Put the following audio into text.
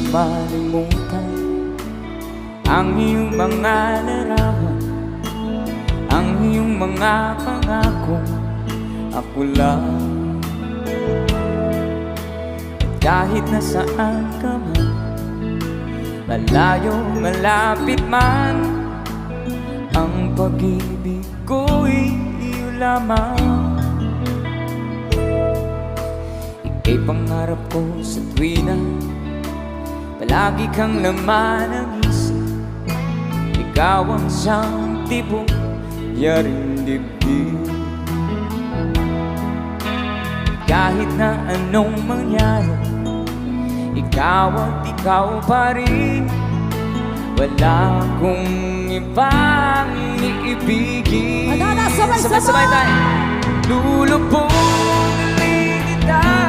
malimutan ang iyong mga larawan, ang iyong mga pangako. Ako lang, kahit nasaan ka man, malayo, malapit man, ang pag-ibig ko'y iyo lamang. Ika'y pangarap ko sa tuwina, palagi kang laman ng isip. Ikaw ang siyang tipong yaring dibdib. Kahit na anong mangyari, ikaw at ikaw pa rin. Wala akong ibang iibigin. Sabay-sabay tayo. Lulubog